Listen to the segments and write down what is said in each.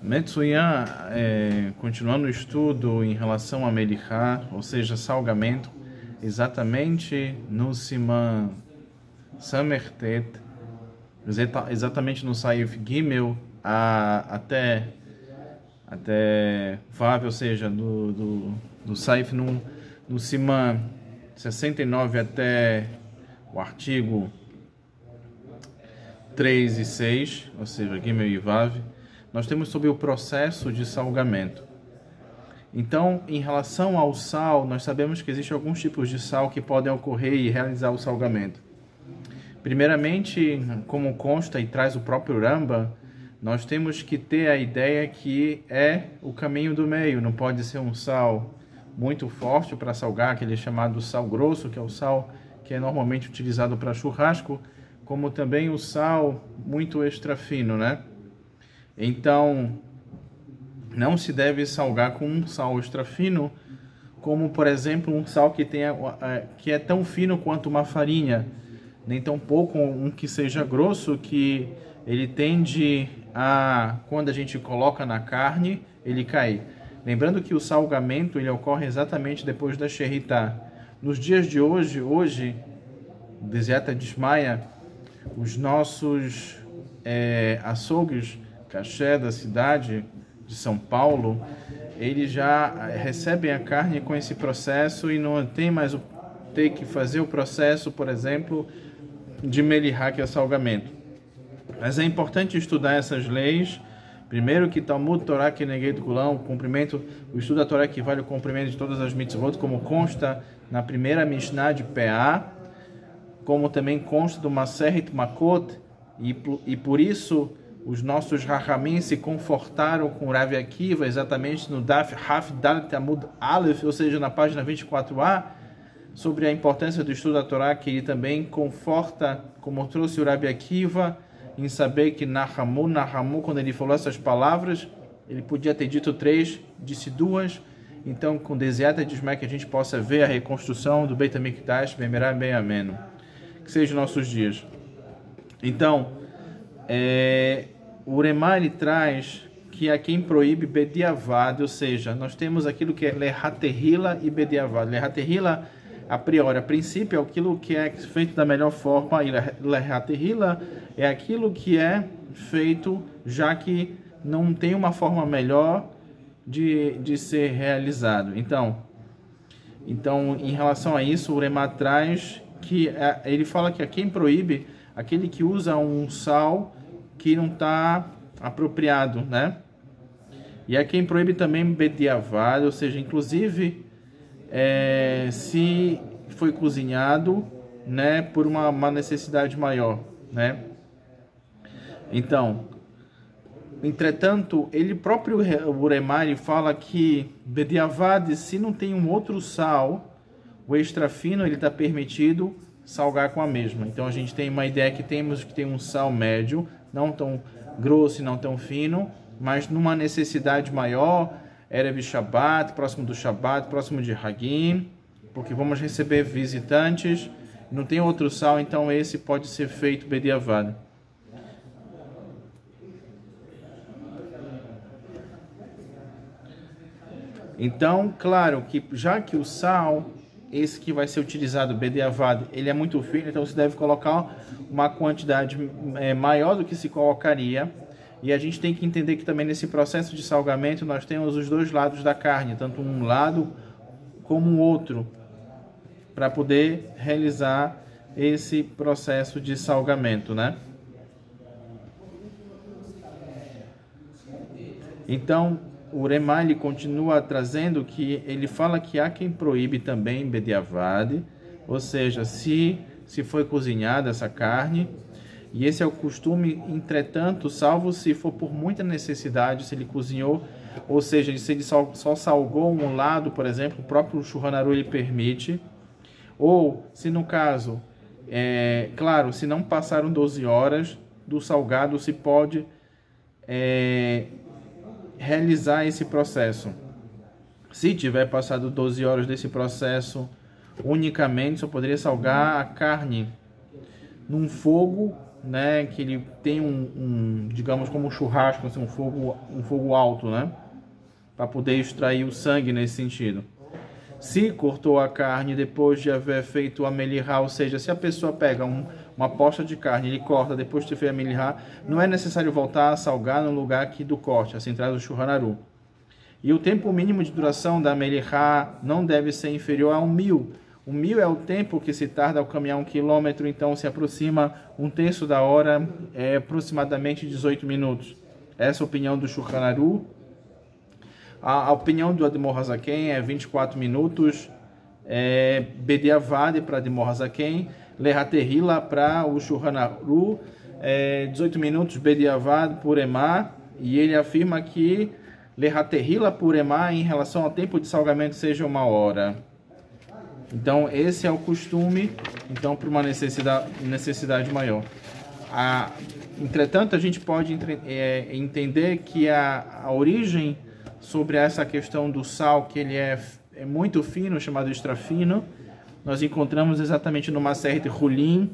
Metsuyan, continuando o estudo em relação a Melichá, ou seja, salgamento, exatamente no Siman Samertet, exatamente no Saif Gimel até Vav, ou seja, do Saif no Siman 69 até o artigo 3 e 6, ou seja, Gimel e Vav, nós temos sobre o processo de salgamento. Então, em relação ao sal, nós sabemos que existem alguns tipos de sal que podem ocorrer e realizar o salgamento. Primeiramente, como consta e traz o próprio Rambam, nós temos que ter a ideia que é o caminho do meio. Não pode ser um sal muito forte para salgar, aquele chamado sal grosso, que é o sal que é normalmente utilizado para churrasco, como também o sal muito extra fino, né? Então, não se deve salgar com um sal extra fino, como, por exemplo, um sal que é tão fino quanto uma farinha, nem tão pouco um que seja grosso, que ele tende a, quando a gente coloca na carne, ele cair. Lembrando que o salgamento ele ocorre exatamente depois da Sheritá. Nos dias de hoje, Beziata desmaia, os nossos açougues caché da cidade de São Paulo, eles já recebem a carne com esse processo e não tem mais ter que fazer o processo, por exemplo, de melihá, que é salgamento. Mas é importante estudar essas leis. Primeiro que Talmud Torá Keneged Kulam, o estudo da Torá equivale ao cumprimento de todas as mitzvot, como consta na primeira Mishnah de P.A., como também consta do Maseret Makot, e por isso os nossos Rahamim se confortaram com Rav Akiva exatamente no Daf Haf Dalet Amud Aleph, ou seja, na página 24a, sobre a importância do estudo da Torá, que ele também conforta, como trouxe o Rav Akiva, em saber que Nahamu, quando ele falou essas palavras, ele podia ter dito 3, disse 2, então com Deziata de Ismael que a gente possa ver a reconstrução do Beit HaMikdash, Bemerá bem ameno, que seja nossos dias. Então, o Uremá ele traz que há quem proíbe Bediavad, ou seja, nós temos aquilo que é Lehaterila e Bediavad. Lehaterila, a priori, a princípio, é aquilo que é feito da melhor forma, e Lehaterila é aquilo que é feito já que não tem uma forma melhor de ser realizado. Então, em relação a isso, o Uremá traz que ele fala que há quem proíbe aquele que usa um sal que não está apropriado, né? E há quem proíbe também bediavad, ou seja, inclusive se foi cozinhado, né, por uma necessidade maior, né? Então, entretanto, ele próprio, o Uremá, fala que bediavad, se não tem um outro sal, o extra fino, ele está permitido salgar com a mesma. Então a gente tem uma ideia que temos que ter um sal médio, não tão grosso e não tão fino, mas numa necessidade maior, Erev Shabbat, próximo do Shabbat, próximo de Hagim, porque vamos receber visitantes, não tem outro sal, então esse pode ser feito bediavad. Então, claro que já que o sal, esse que vai ser utilizado, bediavad, ele é muito fino, então você deve colocar uma quantidade maior do que se colocaria. E a gente tem que entender que também nesse processo de salgamento nós temos os dois lados da carne, tanto um lado como o outro, para poder realizar esse processo de salgamento, né? Então, o Uremá continua trazendo que ele fala que há quem proíbe também bediavad, ou seja, se foi cozinhada essa carne, e esse é o costume, entretanto, salvo se for por muita necessidade, se ele cozinhou, ou seja, se ele só salgou um lado, por exemplo, o próprio Shulchan Aruch ele permite, ou se no caso, claro, se não passaram 12 horas do salgado, se pode realizar esse processo. Se tiver passado 12 horas desse processo, unicamente só poderia salgar a carne num fogo né, que ele tem digamos como um churrasco, assim, um fogo alto, né, para poder extrair o sangue nesse sentido. Se cortou a carne depois de haver feito a melihá, ou seja, se a pessoa pega uma posta de carne, ele corta depois de ter feito a melihá, não é necessário voltar a salgar no lugar aqui do corte, assim traz o Shulchan Aruch. E o tempo mínimo de duração da melihá não deve ser inferior a 1.000. 1.000 é o tempo que se tarda ao caminhar 1 quilômetro, então se aproxima um terço da hora, é aproximadamente 18 minutos. Essa é a opinião do Shulchan Aruch. A opinião do Admor Hazaken é 24 minutos, Bediavad para Admor Hazaken, Lehaterila para o Shulchan Aruch, 18 minutos Bediavad por Emá, e ele afirma que Lehaterila por Emá em relação ao tempo de salgamento seja 1 hora. Então esse é o costume, então para uma necessidade maior. Entretanto, a gente pode entender que a origem sobre essa questão do sal, que ele é muito fino, chamado extra fino, nós encontramos exatamente no Maseret Hulin,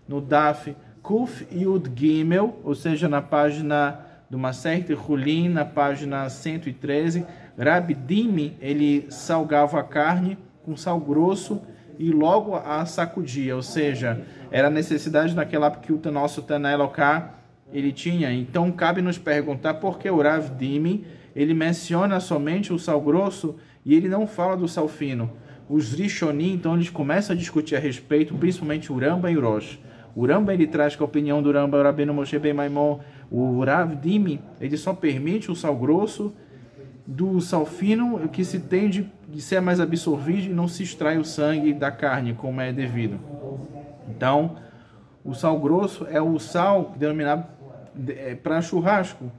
no Daf Kuf Yud Gimel, ou seja, na página do Maseret Hulin, na página 113, Rabi Dimi, ele salgava a carne com sal grosso e logo a sacudia, ou seja, era a necessidade naquela época que o nosso Tana Eloká ele tinha. Então cabe nos perguntar por que o Rav Dimi ele menciona somente o sal grosso e ele não fala do sal fino. Os Rishonim, então, eles começam a discutir a respeito, principalmente o Ramba e o Rosh. O Ramba, ele traz que a opinião do Ramba, o Rabbeinu Moshe Ben Maimon, o Rav Dimi, ele só permite o sal grosso do sal fino, que se tende de ser mais absorvido e não se extrai o sangue da carne, como é devido. Então, o sal grosso é o sal denominado para churrasco,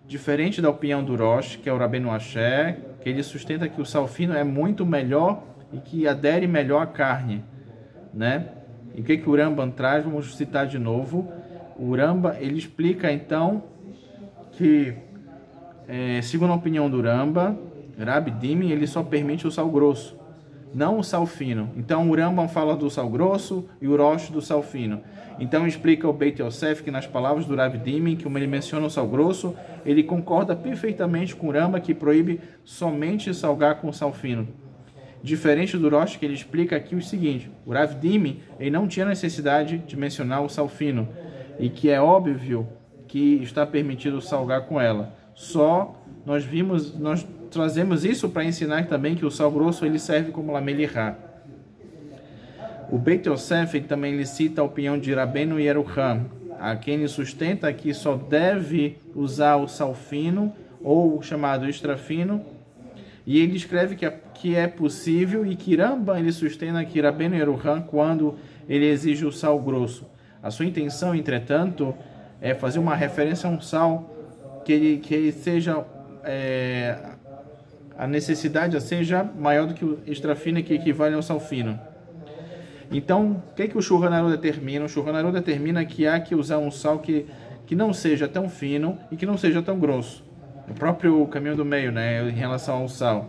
diferente da opinião do Rosh, que é o Rabbeinu Asher, que ele sustenta que o sal fino é muito melhor e que adere melhor à carne, né? E o que o Rambam traz? Vamos citar de novo. O Rambam, ele explica então que segundo a opinião do Rambam, Rabi Dimi, ele só permite o sal grosso, não o sal fino. Então o Rambam fala do sal grosso e o Rosh do sal fino. Então explica o Beit Yosef que nas palavras do Rabi Dimi, que como ele menciona o sal grosso, ele concorda perfeitamente com o Rambam que proíbe somente salgar com sal fino. Diferente do Rosh, que ele explica aqui o seguinte: o Rav Dimi, ele não tinha necessidade de mencionar o sal fino e que é óbvio que está permitido salgar com ela. Só nós trazemos isso para ensinar também que o sal grosso ele serve como lamelihá. O Beit Yosef também ele cita a opinião de Rabbeinu Yerucham, a quem ele sustenta que só deve usar o sal fino ou o chamado extra fino, e ele escreve que é possível, e que Rambam ele sustenta que Rabbeinu Yerucham quando ele exige o sal grosso. A sua intenção, entretanto, é fazer uma referência a um sal que ele seja a necessidade seja maior do que o extra fino, que equivale ao sal fino. Então, o que o Shulchan Aruch determina? O Shulchan Aruch determina que há que usar um sal que não seja tão fino e que não seja tão grosso. O próprio caminho do meio, né, em relação ao sal.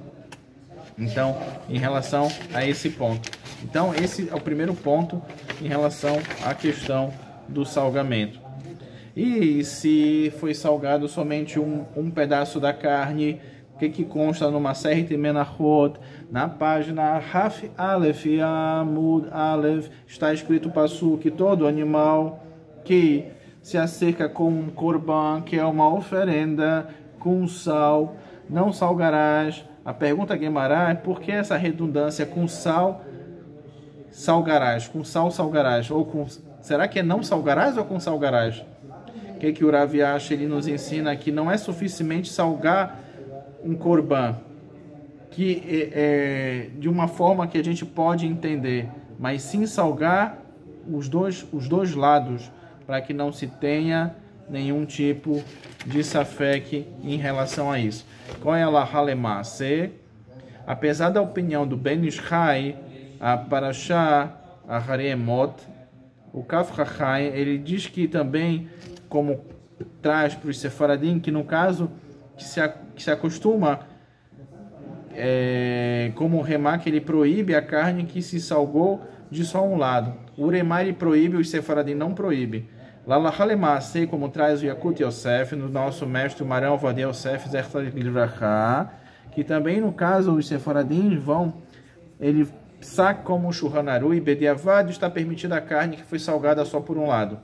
Então, em relação a esse ponto. Então, esse é o primeiro ponto em relação à questão do salgamento. E se foi salgado somente um pedaço da carne, o que consta no Maseret Menachot, na página Haf Aleph Amud Aleph, está escrito o passuco que todo animal que se acerca com um korban, que é uma oferenda, com sal, não salgarás. A pergunta Guemará é por que essa redundância com sal, salgarás, com sal, salgarás, ou com... Será que é não salgarás ou com salgarás? O que o Rav Ashi ele nos ensina que não é suficiente salgar um korban, que de uma forma que a gente pode entender, mas sim salgar os dois lados, para que não se tenha nenhum tipo de safek em relação a isso. Qual é a Lahalemase? Apesar da opinião do Ben Ishai, a Parashá, a Haremot, o Kaf Hachai, ele diz que também, como traz para os Sefaradim, que no caso que se acostuma, como o Remá, que ele proíbe a carne que se salgou de só um lado. O Remá ele proíbe, os Sefaradim não proíbe. Lalachalema, sei como traz o Yakut Yosef, no nosso mestre Maran Ovadia Yosef, que também no caso os Seforadim vão, ele saca como o Shulchan Aruch e Bediavad está permitida a carne que foi salgada só por um lado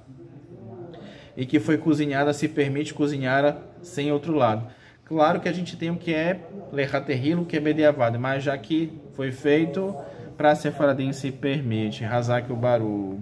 e que foi cozinhada, se permite cozinhar sem outro lado. Claro que a gente tem o que é Lechaterrilo, que é Bediavad, mas já que foi feito para Seforadim se permite. Razak o Baru.